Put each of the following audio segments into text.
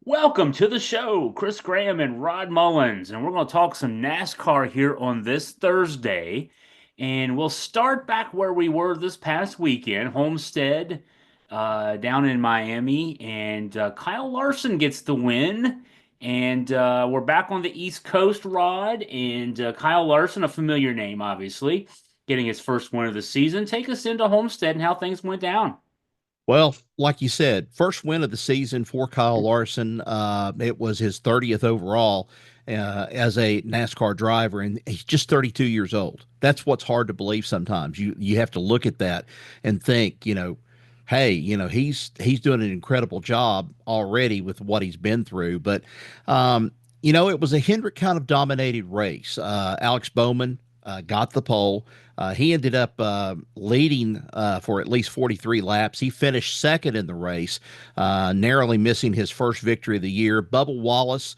Welcome to the show, Chris Graham and Rod Mullins, and we're going to talk some NASCAR here on this Thursday. And we'll start back where we were this past weekend, Homestead, down in Miami, and Kyle Larson gets the win. And we're back on the East Coast, Rod, and Kyle Larson, a familiar name, obviously, getting his first win of the season. Take us into Homestead and how things went down. Well, like you said, first win of the season for Kyle Larson. It was his 30th overall as a NASCAR driver, and he's just 32 years old. That's what's hard to believe sometimes. You have to look at that and think, hey, he's doing an incredible job already with what he's been through. But it was a Hendrick kind of dominated race. Alex Bowman got the pole. He ended up leading for at least 43 laps. He finished second in the race, narrowly missing his first victory of the year. Bubba Wallace,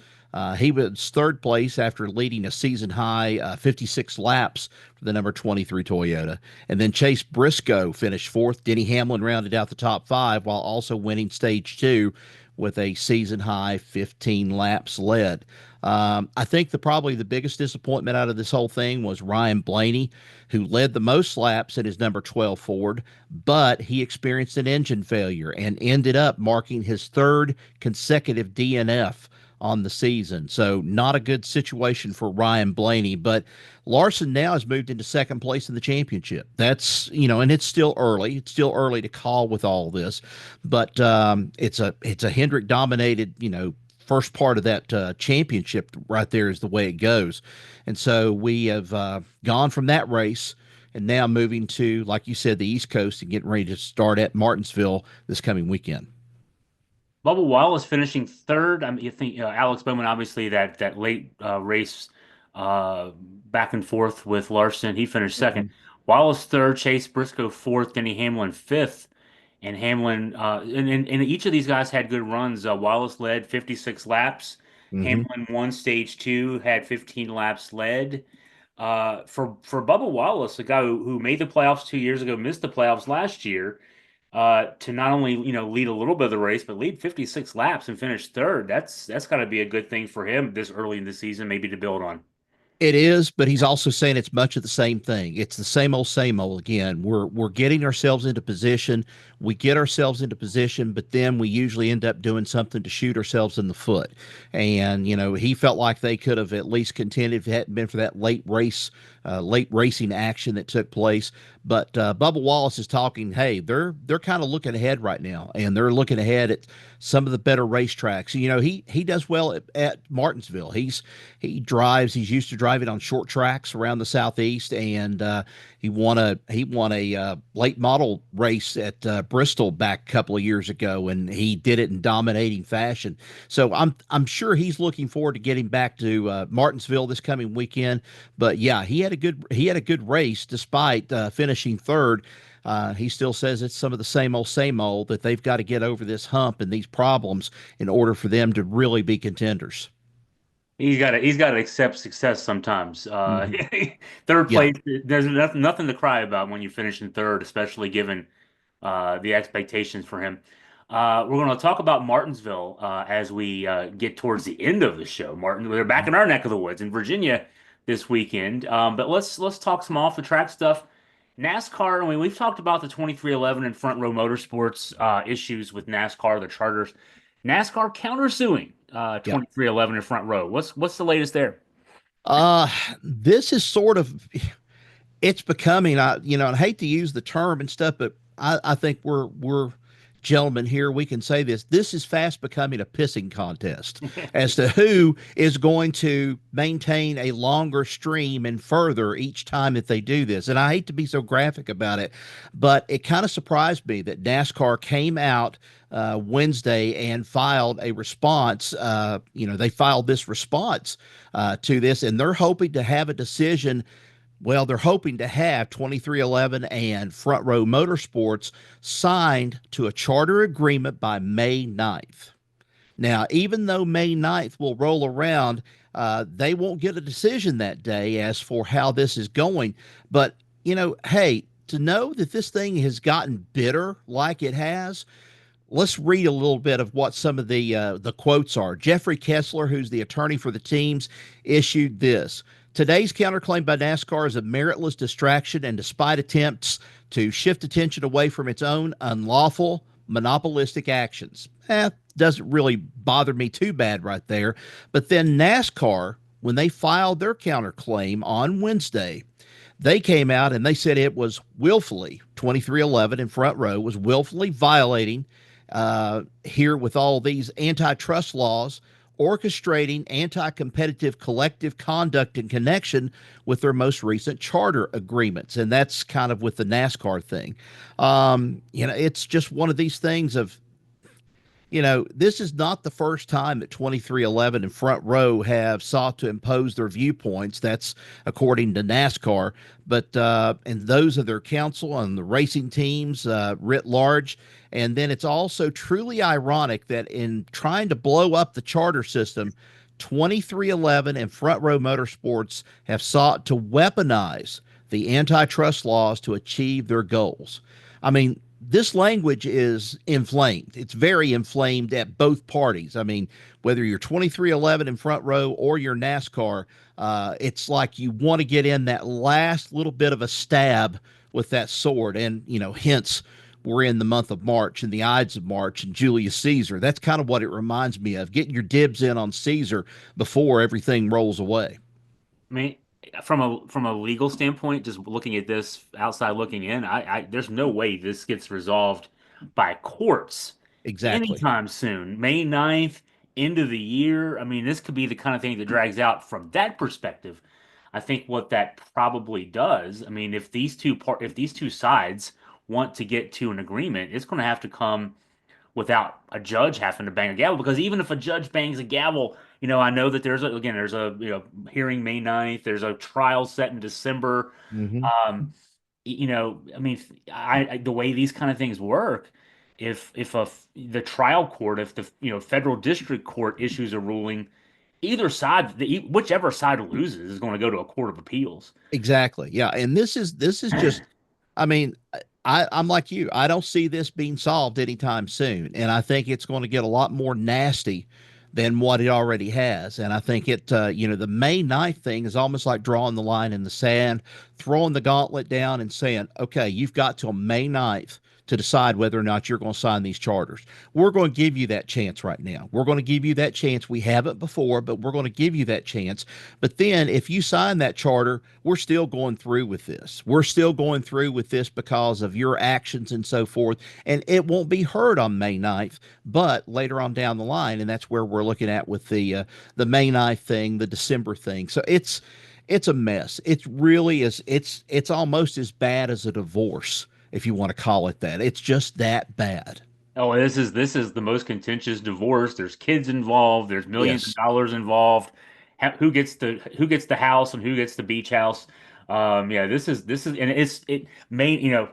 he was third place after leading a season high 56 laps for the number 23 Toyota. And then Chase Briscoe finished fourth. Denny Hamlin rounded out the top five while also winning stage two with a season high 15 laps led. I think probably the biggest disappointment out of this whole thing was Ryan Blaney, who led the most laps in his number 12 Ford, but he experienced an engine failure and ended up marking his third consecutive DNF on the season. So not a good situation for Ryan Blaney, but Larson now has moved into second place in the championship. And it's still early. It's still early to call with all this, but it's a Hendrick dominated, first part of that championship right there is the way it goes. And so we have gone from that race and now moving to, like you said, the East Coast and getting ready to start at Martinsville this coming weekend. Bubba Wallace finishing third. I mean, you think Alex Bowman, obviously that late race back and forth with Larson, he finished second. Mhm. Wallace third, Chase Briscoe fourth, Denny Hamlin fifth, and Hamlin and each of these guys had good runs. Wallace led 56 laps. Hmm. Hamlin won stage two, had 15 laps led. For Bubba Wallace, a guy who made the playoffs 2 years ago, missed the playoffs last year to not only lead a little bit of the race, but lead 56 laps and finish third. That's got to be a good thing for him this early in the season, maybe to build on. It is, but he's also saying it's much of the same thing. It's the same old again. We're getting ourselves into position. We get ourselves into position, but then we usually end up doing something to shoot ourselves in the foot. And he felt like they could have at least contended if it hadn't been for that late racing action that took place. But Bubba Wallace is talking. Hey, they're kind of looking ahead right now, and they're looking ahead at some of the better racetracks. He does well at Martinsville. He's used to driving on short tracks around the southeast, and he won a late model race at Bristol back a couple of years ago, and he did it in dominating fashion. So I'm sure he's looking forward to getting back to Martinsville this coming weekend. But yeah, he had a good race despite finishing third. He still says it's some of the same old that they've got to get over this hump and these problems in order for them to really be contenders. He's got to accept success sometimes. Hmm. Third Yeah. place, there's nothing to cry about when you finish in third, especially given the expectations for him. We're going to talk about Martinsville as we get towards the end of the show. Martin, they're back in our neck of the woods in Virginia this weekend. But let's talk some off the track stuff. NASCAR. I mean, we've talked about the 2311 and Front Row Motorsports issues with NASCAR, the charters. NASCAR countersuing Yeah. 2311 and Front Row. What's the latest there? Uh, this is sort of it's becoming. I hate to use the term and stuff, but I think we're gentlemen here. We can say this. This is fast becoming a pissing contest as to who is going to maintain a longer stream and further each time that they do this. And I hate to be so graphic about it, but it kind of surprised me that NASCAR came out Wednesday and filed a response. They filed this response to this, and they're hoping to have a decision. Well, they're hoping to have 2311 and Front Row Motorsports signed to a charter agreement by May 9th. Now, even though May 9th will roll around, they won't get a decision that day as for how this is going. But, hey, to know that this thing has gotten bitter like it has, let's read a little bit of what some of the quotes are. Jeffrey Kessler, who's the attorney for the teams, issued this. Today's counterclaim by NASCAR is a meritless distraction, and despite attempts to shift attention away from its own unlawful, monopolistic actions. Doesn't really bother me too bad right there. But then NASCAR, when they filed their counterclaim on Wednesday, they came out and they said it was willfully 2311 in front row was willfully violating here with all these antitrust laws, orchestrating anti-competitive collective conduct in connection with their most recent charter agreements, and that's kind of with the NASCAR thing. It's just one of these things of this is not the first time that 2311 and Front Row have sought to impose their viewpoints. That's according to NASCAR, but and those of their counsel and the racing teams writ large. And then it's also truly ironic that in trying to blow up the charter system, 2311 and Front Row Motorsports have sought to weaponize the antitrust laws to achieve their goals. I mean, this language is inflamed. It's very inflamed at both parties. I mean, whether you're 2311 in Front Row or you're NASCAR, it's like you want to get in that last little bit of a stab with that sword. And, hence we're in the month of March and the Ides of March and Julius Caesar. That's kind of what it reminds me of, getting your dibs in on Caesar before everything rolls away. I mean, from a legal standpoint, just looking at this outside looking in, I there's no way this gets resolved by courts Exactly. anytime soon. May 9th, end of the year. I mean, this could be the kind of thing that drags out from that perspective. I think what that probably does, I mean, if these two sides want to get to an agreement, it's going to have to come without a judge having to bang a gavel. Because even if a judge bangs a gavel, I know that there's a hearing May 9th, there's a trial set in December. Hmm. Um, I mean, the way these kind of things work, if the trial court, if the federal district court issues a ruling, either side, whichever side loses is going to go to a court of appeals. Exactly. Yeah. And this is just, I mean, I'm like you. I don't see this being solved anytime soon. And I think it's going to get a lot more nasty than what it already has. And I think the May 9th thing is almost like drawing the line in the sand, throwing the gauntlet down and saying, okay, you've got till May 9th to decide whether or not you're going to sign these charters. We're going to give you that chance right now. We're going to give you that chance. We haven't before, but we're going to give you that chance. But then if you sign that charter, we're still going through with this. We're still going through with this because of your actions and so forth. And it won't be heard on May 9th, but later on down the line. And that's where we're looking at with the May 9th thing, the December thing. So it's a mess. It really is. It's almost as bad as a divorce, if you want to call it that. It's just that bad. Oh, this is the most contentious divorce. There's kids involved. There's millions of Yes. dollars involved. Who gets the house and who gets the beach house? Yeah, this is, and it may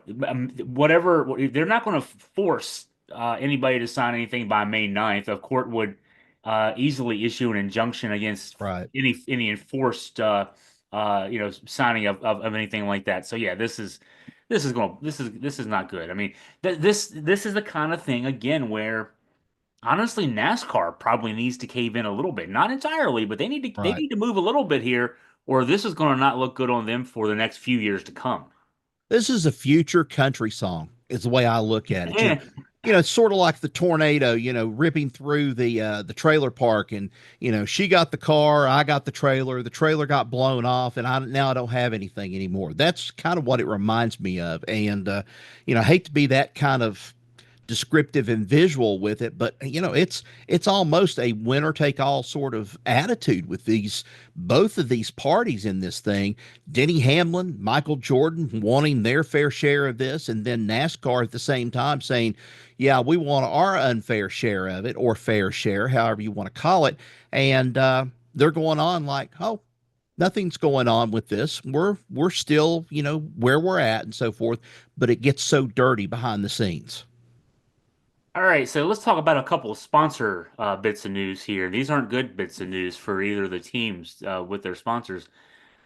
whatever they're not going to force anybody to sign anything by May 9th. A court would easily issue an injunction against Right. any enforced signing of anything like that. So yeah, this is not good. I mean, this is the kind of thing again where honestly NASCAR probably needs to cave in a little bit. Not entirely, but they Right. need to move a little bit here, or this is going to not look good on them for the next few years to come. This is a future country song, is the way I look at it. Eh, It's sort of like the tornado, ripping through the trailer park, and she got the car, I got the trailer got blown off, and I don't have anything anymore. That's kind of what it reminds me of, and I hate to be that kind of descriptive and visual with it, but it's almost a winner take all sort of attitude with these both of these parties in this thing. Denny Hamlin, Michael Jordan wanting their fair share of this, and then NASCAR at the same time saying, yeah, we want our unfair share of it, or fair share, however you want to call it. And they're going on like, oh, nothing's going on with this. We're still, where we're at and so forth, but it gets so dirty behind the scenes. all right, so let's talk about a couple of sponsor bits of news here. These aren't good bits of news for either of the teams with their sponsors.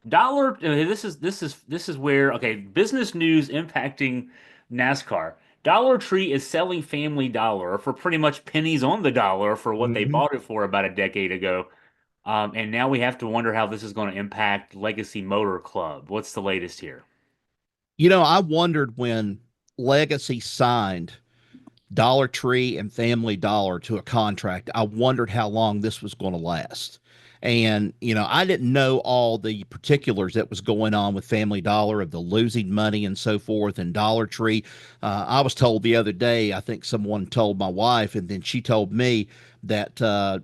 This is where okay, business news impacting NASCAR. Dollar Tree is selling Family Dollar for pretty much pennies on the dollar for what they Hmm. bought it for about a decade ago. And now we have to wonder how this is going to impact Legacy Motor Club. What's the latest here? I wondered when Legacy signed Dollar Tree and Family Dollar to a contract. I wondered how long this was going to last. And, I didn't know all the particulars that was going on with Family Dollar of the losing money and so forth and Dollar Tree. I was told the other day, I think someone told my wife, and then she told me that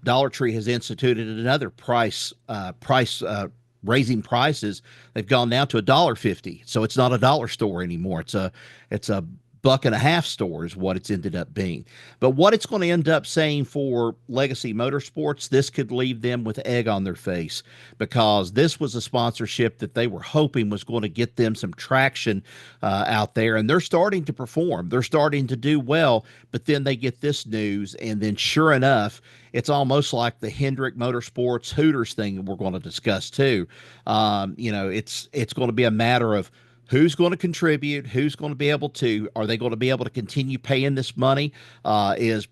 Dollar Tree has instituted another price raising prices. They've gone down to $1.50. So it's not a dollar store anymore. It's a buck and a half store is what it's ended up being. But what it's going to end up saying for Legacy Motorsports, this could leave them with egg on their face because this was a sponsorship that they were hoping was going to get them some traction out there. And they're starting to perform, they're starting to do well. But then they get this news, and then sure enough, it's almost like the Hendrick Motorsports Hooters thing that we're going to discuss too. It's going to be a matter of who's going to contribute, who's going to be able to, are they going to be able to continue paying this money? Is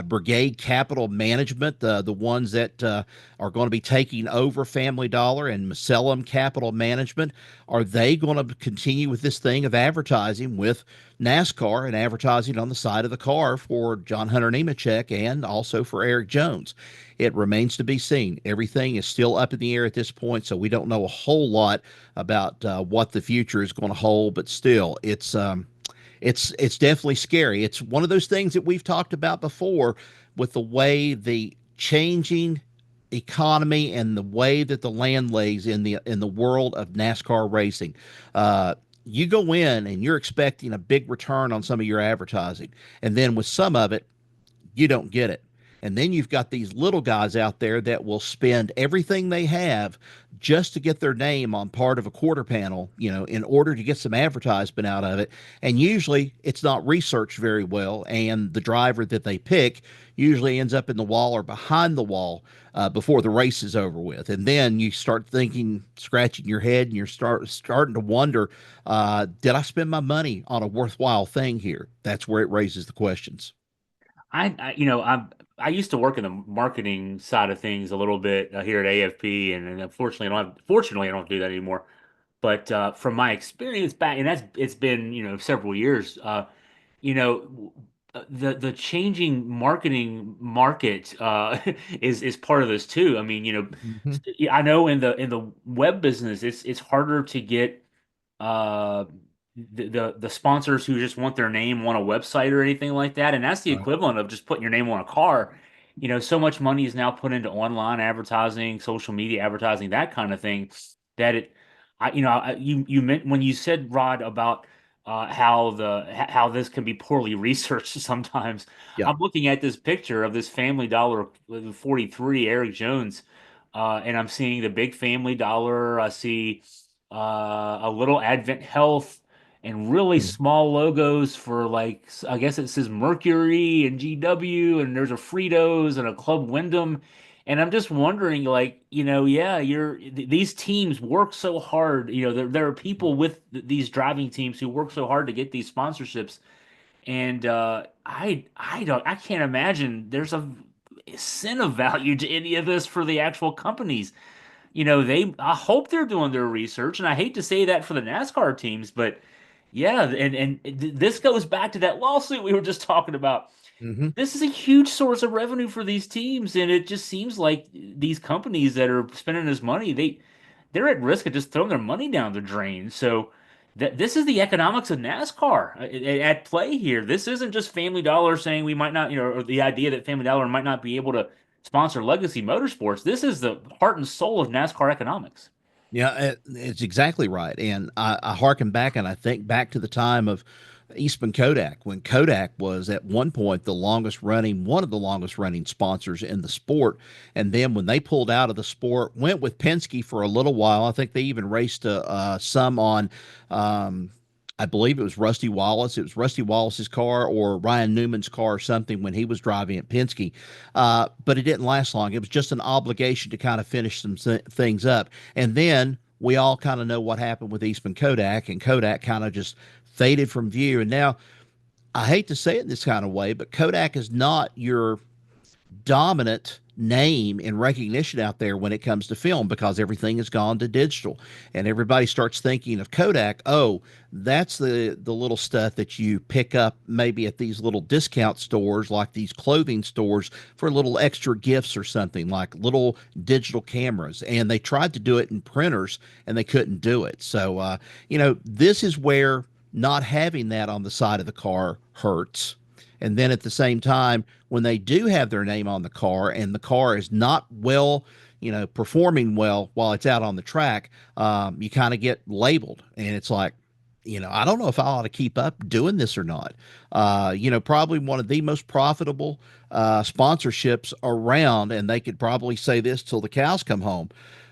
Brigade Capital Management the ones that are going to be taking over Family Dollar, and Macellum Capital Management? Are they going to continue with this thing of advertising with NASCAR and advertising on the side of the car for John Hunter Nemechek and also for Eric Jones? It remains to be seen. Everything is still up in the air at this point, so we don't know a whole lot about what the future is going to hold. But still, it's definitely scary. It's one of those things that we've talked about before with the way the changing economy and the way that the land lays in the world of NASCAR racing. You go in and you're expecting a big return on some of your advertising, and then with some of it, you don't get it. And then you've got these little guys out there that will spend everything they have just to get their name on part of a quarter panel, in order to get some advertisement out of it. And usually it's not researched very well. And the driver that they pick usually ends up in the wall or behind the wall before the race is over with. And then you start thinking, scratching your head, and you're starting to wonder, did I spend my money on a worthwhile thing here? That's where it raises the questions. I used to work in the marketing side of things a little bit here at AFP, and unfortunately, I don't do that anymore. But from my experience back, and it's been several years. The changing marketing market is part of this too. I mean, Mhm. I know in the web business, it's harder to get uh the sponsors who just want their name on a website or anything like that, and that's the Right. equivalent of just putting your name on a car. So much money is now put into online advertising, social media advertising, that kind of thing, that it I you know I, you meant when you said, Rod, about how this can be poorly researched sometimes. Yeah. I'm looking at this picture of this Family Dollar 43 Eric Jones, and I'm seeing the big Family Dollar. I see a little Advent Health, and really Mhm. small logos for, like, I guess it says Mercury and GW, and there's a Fritos and a Club Wyndham. And I'm just wondering, like, yeah, these teams work so hard. There are people with these driving teams who work so hard to get these sponsorships. And I can't imagine there's a cent of value to any of this for the actual companies. I hope they're doing their research, and I hate to say that for the NASCAR teams, but yeah, and this goes back to that lawsuit we were just talking about. Hmm. This is a huge source of revenue for these teams, and it just seems like these companies that are spending this money, they're at risk of just throwing their money down the drain. So this is the economics of NASCAR at play here. This isn't just Family Dollar saying we might not, or the idea that Family Dollar might not be able to sponsor Legacy Motorsports. This is the heart and soul of NASCAR economics. Yeah, it's exactly right. And I harken back and I think back to the time of Eastman Kodak, when Kodak was at one point one of the longest running sponsors in the sport. And then when they pulled out of the sport, went with Penske for a little while. I think they even raced some on, um, I believe it was Rusty Wallace. It was Rusty Wallace's car or Ryan Newman's car or something when he was driving at Penske. But it didn't last long. It was just an obligation to kind of finish some things up. And then we all kind of know what happened with Eastman Kodak, and Kodak kind of just faded from view. And now I hate to say it this kind of way, but Kodak is not your dominant name and recognition out there when it comes to film because everything has gone to digital and everybody starts thinking of Kodak. Oh, that's the little stuff that you pick up maybe at these little discount stores like these clothing stores for little extra gifts or something like little digital cameras, and they tried to do it in printers and they couldn't do it. So this is where not having that on the side of the car hurts. And then at the same time, when they do have their name on the car and the car is not well, performing well while it's out on the track, you kind of get labeled. And it's like, I don't know if I ought to keep up doing this or not. Probably one of the most profitable sponsorships around, and they could probably say this till the cows come home,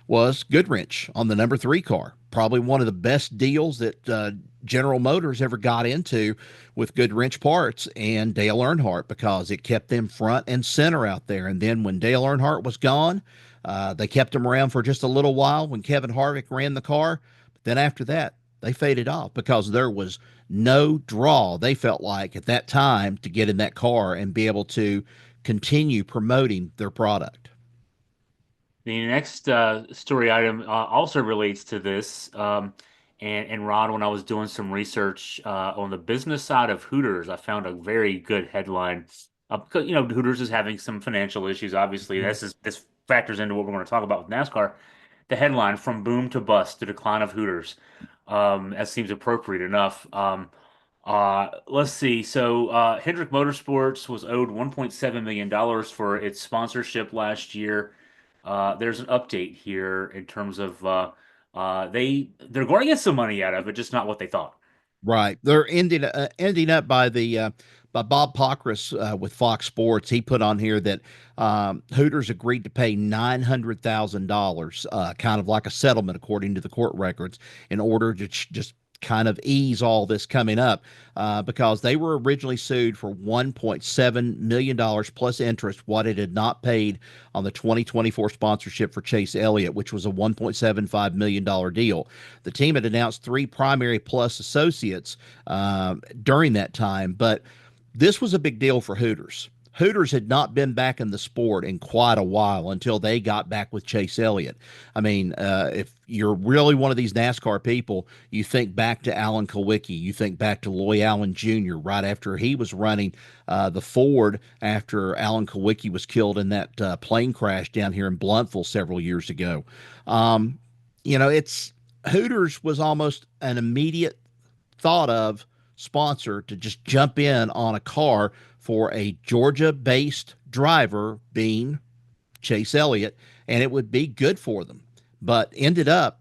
was Goodwrench on the number 3 car. Probably one of the best deals that General Motors ever got into with Goodwrench parts and Dale Earnhardt, because it kept them front and center out there. And then when Dale Earnhardt was gone, they kept him around for just a little while when Kevin Harvick ran the car. But then after that, they faded off because there was no draw, they felt like, at that time to get in that car and be able to continue promoting their product. The next story item also relates to this. And Ron, when I was doing some research on the business side of Hooters, I found a very good headline. Because Hooters is having some financial issues. Obviously, Mhm. this factors into what we're going to talk about with NASCAR. The headline: "From boom to bust: the decline of Hooters." That seems appropriate enough. Let's see. So Hendrick Motorsports was owed $1.7 million for its sponsorship last year. There's an update here in terms of they're going to get some money out of it, just not what they thought. Right. They're ending up by the by Bob Pockris with Fox Sports. He put on here that Hooters agreed to pay $900,000, kind of like a settlement, according to the court records, in order to just kind of ease all this coming up, because they were originally sued for $1.7 million plus interest, what it had not paid on the 2024 sponsorship for Chase Elliott, which was a $1.75 million deal. The team had announced 3 primary plus associates during that time, but this was a big deal for Hooters. Hooters had not been back in the sport in quite a while until they got back with Chase Elliott. I mean, if you're really one of these NASCAR people, you think back to Alan Kulwicki, you think back to Loy Allen Jr. right after he was running the Ford after Alan Kulwicki was killed in that plane crash down here in Blountville several years ago. Um, it's Hooters was almost an immediate thought of sponsor to just jump in on a car for a Georgia based driver, being Chase Elliott, and it would be good for them. But ended up,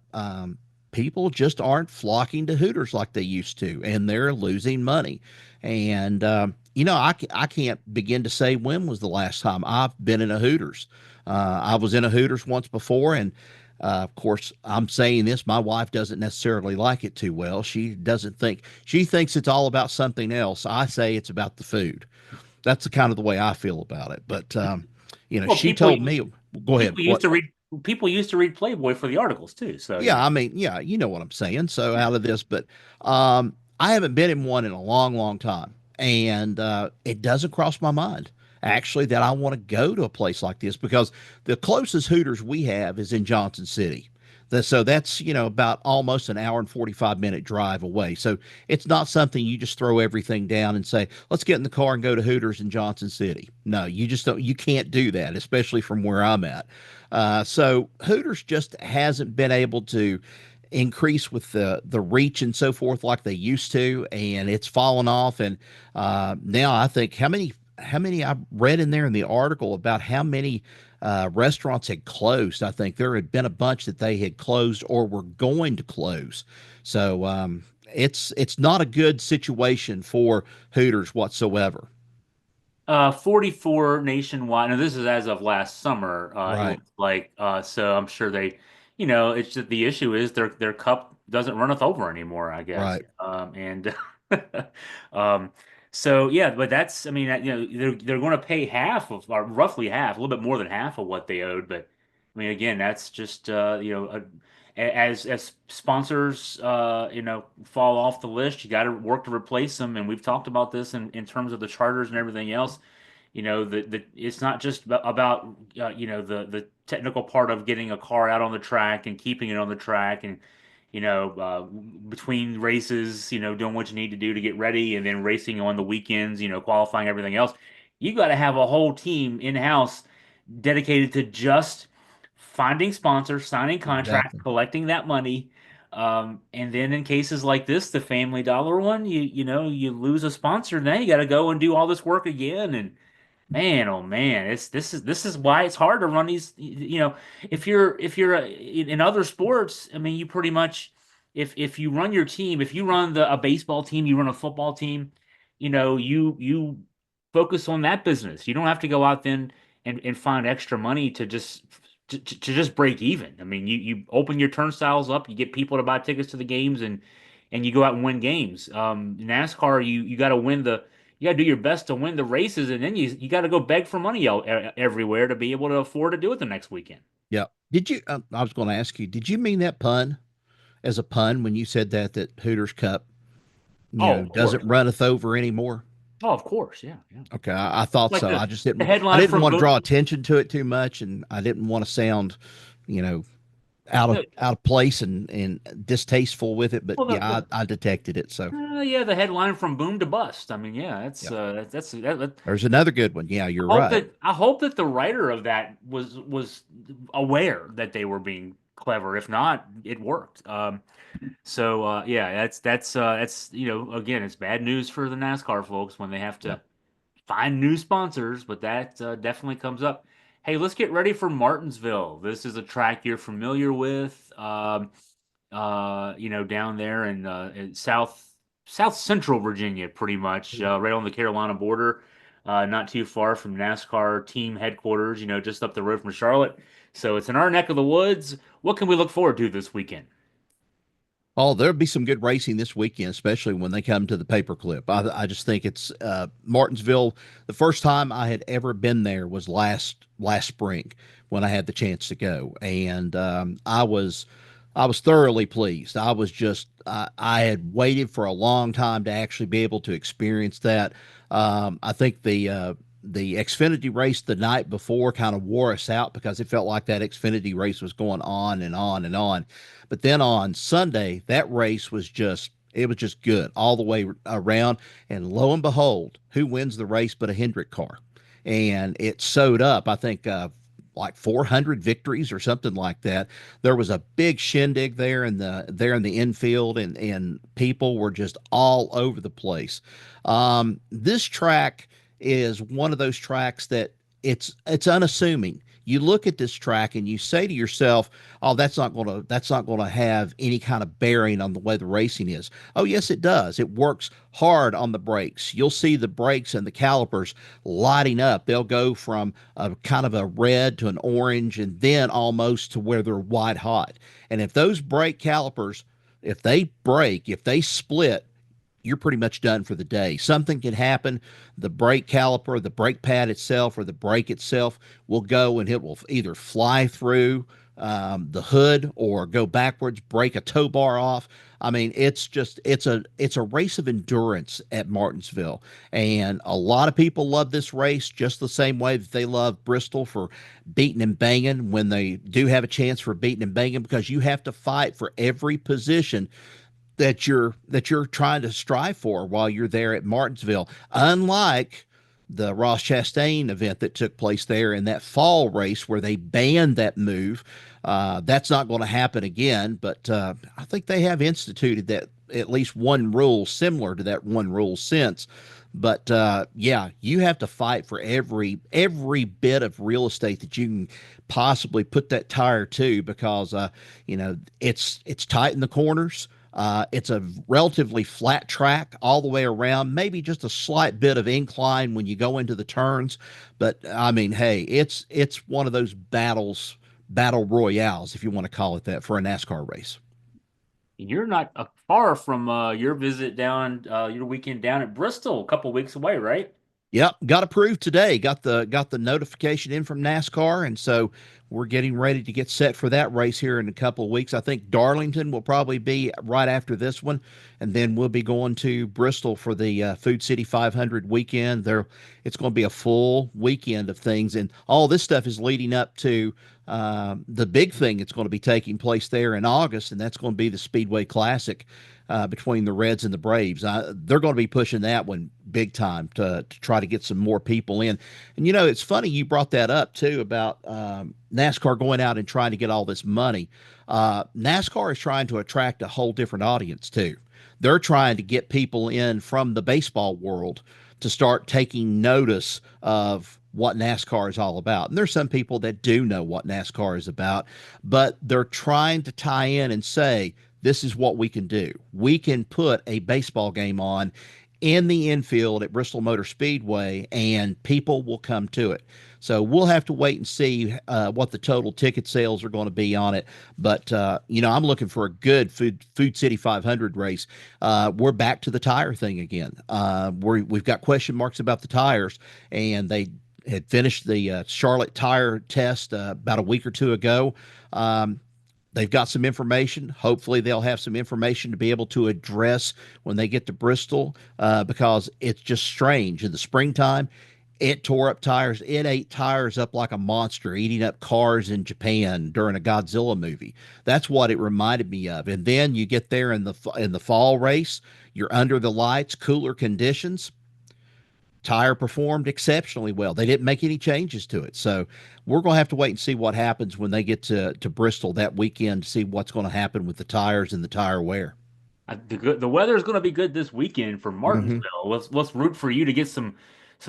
people just aren't flocking to Hooters like they used to, and they're losing money. And, I can't begin to say when was the last time I've been in a Hooters. I was in a Hooters once before, and of course, I'm saying this. My wife doesn't necessarily like it too well. She thinks it's all about something else. I say it's about the food. That's the kind of the way I feel about it. But Well, she told me, go ahead. people used What? to read people used to read Playboy for the articles too. So Yeah, I mean, yeah, you know what I'm saying. So yeah. out of this, but I haven't been in one in a long, long time, and it doesn't cross my mind actually that I want to go to a place like this, because the closest Hooters we have is in Johnson City. So that's about almost an hour and 45-minute drive away. So it's not something you just throw everything down and say, let's get in the car and go to Hooters in Johnson City. No, you just don't. You can't do that, especially from where I'm at. So Hooters just hasn't been able to increase with the reach and so forth like they used to, and it's fallen off. And now I think how many I read in there in the article about how many restaurants had closed. I think there had been a bunch that they had closed or were going to close. So it's not a good situation for Hooters whatsoever. 44 nationwide. Now, this is as of last summer. It Right, looks like so. I'm sure it's just the issue is their cup doesn't runneth over anymore, I guess. right. And um, so yeah, but that's I mean they're going to pay half of or roughly half, a little bit more than half of what they owed. But I mean again, that's just as sponsors, fall off the list, you got to work to replace them. And we've talked about this in terms of the charters and everything else. It's not just about the technical part of getting a car out on the track and keeping it on the track and between races, doing what you need to do to get ready and then racing on the weekends, qualifying, everything else. You got to have a whole team in-house dedicated to just finding sponsors, signing contracts, Exactly. collecting that money. And then in cases like this, the Family Dollar one, you lose a sponsor, now you got to go and do all this work again. And man, oh man, this is why it's hard to run these. If you're in other sports, I mean, you pretty much if you run your team, if you run a baseball team, you run a football team, you focus on that business. You don't have to go out then and find extra money to just break even. I mean, you open your turnstiles up, you get people to buy tickets to the games, and you go out and win games. NASCAR, you got to you got to do your best to win the races, and then you got to go beg for money everywhere to be able to afford to do it the next weekend. Yeah. Did you? I was going to ask you. Did you mean that pun as a pun when you said that Hooters Cup, Oh, of doesn't course. runneth over anymore? Oh, of course. Yeah, yeah. Okay, I thought Like so. the I headline didn't from want to Boom. draw attention to it too much, and I didn't want to sound, you know, out of place and distasteful with it. But Well, yeah, I detected it. So the headline from Boom to Bust. I mean, yeah, yeah, that. there's another good one. Yeah, you're Hope right. that I hope that the writer of that was aware that they were being clever. If not, it worked. Yeah, that's again, it's bad news for the NASCAR folks when they have Yeah. to find new sponsors, but that definitely comes up. Hey, let's get ready for Martinsville. This is a track you're familiar with, down there in South Central Virginia, pretty much, right on the Carolina border, not too far from NASCAR team headquarters, just up the road from Charlotte. So it's in our neck of the woods. What can we look forward to this weekend? Oh, there'll be some good racing this weekend, especially when they come to the paperclip. I just think it's Martinsville. The first time I had ever been there was last spring when I had the chance to go, and I was thoroughly pleased. I had waited for a long time to actually be able to experience that. I think the Xfinity race the night before kind of wore us out because it felt like that Xfinity race was going on and on and on. But then on Sunday, that race was just good all the way around. And lo and behold, who wins the race but a Hendrick car? And it sewed up, I think, like 400 victories or something like that. There was a big shindig there in the infield, and people were just all over the place. This track is one of those tracks that it's unassuming. You look at this track and you say to yourself, "Oh, that's not going to have any kind of bearing on the way the racing is." Oh, yes, it does. It works hard on the brakes. You'll see the brakes and the calipers lighting up. They'll go from a kind of a red to an orange and then almost to where they're white hot. And if those brake calipers, if they break, if they split, you're pretty much done for the day. Something can happen. The brake caliper, the brake pad itself, or the brake itself will go and it will either fly through the hood or go backwards, break a tow bar off. I mean, it's a race of endurance at Martinsville, and a lot of people love this race just the same way that they love Bristol for beating and banging when they do have a chance for beating and banging because you have to fight for every position that you're trying to strive for while you're there at Martinsville. Unlike the Ross Chastain event that took place there in that fall race where they banned that move. That's not going to happen again, but I think they have instituted that at least one rule similar to that one rule since. But yeah, you have to fight for every bit of real estate that you can possibly put that tire to because it's tight in the corners. It's a relatively flat track all the way around, maybe just a slight bit of incline when you go into the turns. But I mean, hey, it's one of those battle royales, if you want to call it that, for a NASCAR race. You're not far from your visit down, your weekend down at Bristol, a couple weeks away, right? Yep, got approved today. Got the notification in from NASCAR, and so we're getting ready to get set for that race here in a couple of weeks. I think Darlington will probably be right after this one, and then we'll be going to Bristol for the Food City 500 weekend. There, it's going to be a full weekend of things, and all this stuff is leading up to the big thing that's going to be taking place there in August, and that's going to be the Speedway Classic between the Reds and the Braves. They're going to be pushing that one big time to try to get some more people in. And it's funny you brought that up too about NASCAR going out and trying to get all this money. NASCAR is trying to attract a whole different audience too. They're trying to get people in from the baseball world to start taking notice of what NASCAR is all about. And there's some people that do know what NASCAR is about, but they're trying to tie in and say, this is what we can do. We can put a baseball game on in the infield at Bristol Motor Speedway, and people will come to it. So we'll have to wait and see what the total ticket sales are going to be on it. But I'm looking for a good Food City 500 race. We're back to the tire thing again. We've got question marks about the tires, and they had finished the Charlotte tire test about a week or two ago. They've got some information. Hopefully, they'll have some information to be able to address when they get to Bristol, because it's just strange. In the springtime, it tore up tires. It ate tires up like a monster, eating up cars in Japan during a Godzilla movie. That's what it reminded me of. And then you get there in the fall race. You're under the lights, cooler conditions. Tire performed exceptionally well. They didn't make any changes to it. So we're going to have to wait and see what happens when they get to Bristol that weekend to see what's going to happen with the tires and the tire wear. The weather is going to be good this weekend for Hmm. Martinsville. Let's root for you to get some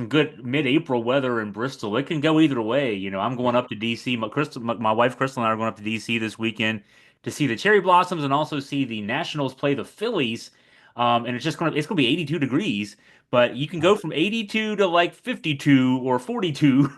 good mid-April weather in Bristol. It can go either way. I'm going up to DC. My wife Crystal and I are going up to DC this weekend to see the cherry blossoms and also see the Nationals play the Phillies. And it's gonna be 82 degrees, but you can go from 82 to like 52 or 42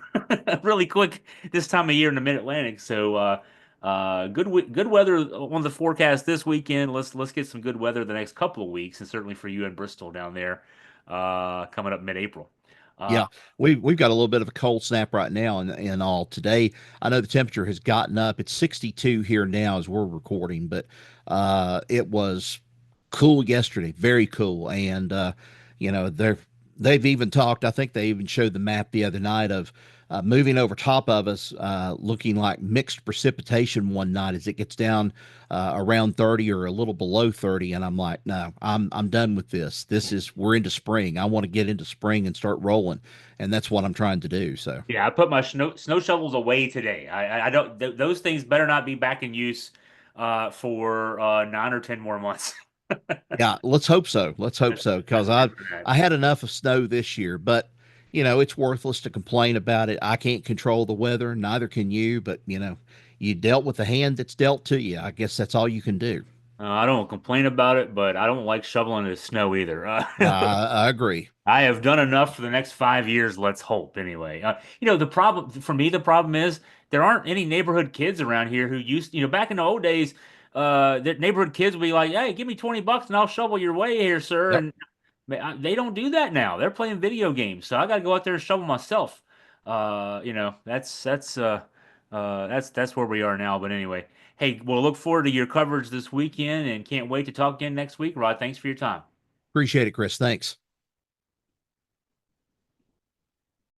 really quick this time of year in the Mid-Atlantic. So good weather on the forecast this weekend. Let's get some good weather the next couple of weeks, and certainly for you in Bristol down there, coming up mid-April. Uh, Yeah, we've got a little bit of a cold snap right now, and all today. I know the temperature has gotten up. It's 62 here now as we're recording, but it was cool yesterday, very cool. And they've even talked. I think they even showed the map the other night of moving over top of us, looking like mixed precipitation one night as it gets down around 30 or a little below 30. And I'm like, no, I'm done with this. We're into spring. I want to get into spring and start rolling, and that's what I'm trying to do. So yeah, I put my snow shovels away today. I don't those things better not be back in use for 9 or 10 more months. yeah, let's hope so. Let's hope so, because That's I good for that. I had enough of snow this year, but it's worthless to complain about it. I can't control the weather, neither can you, but you dealt with the hand that's dealt to you. I guess that's all you can do. I don't complain about it, but I don't like shoveling the snow either. I agree. I have done enough for the next 5 years. Let's hope, anyway. The problem for me, the problem is there aren't any neighborhood kids around here who back in the old days, the neighborhood kids would be like, "Hey, give me 20 bucks and I'll shovel your way here, sir." Yep. And they don't do that now. They're playing video games, so I got to go out there and shovel myself. That's where we are now. But anyway, hey, we'll look forward to your coverage this weekend and can't wait to talk again next week. Rod, thanks for your time. Appreciate it, Chris. Thanks.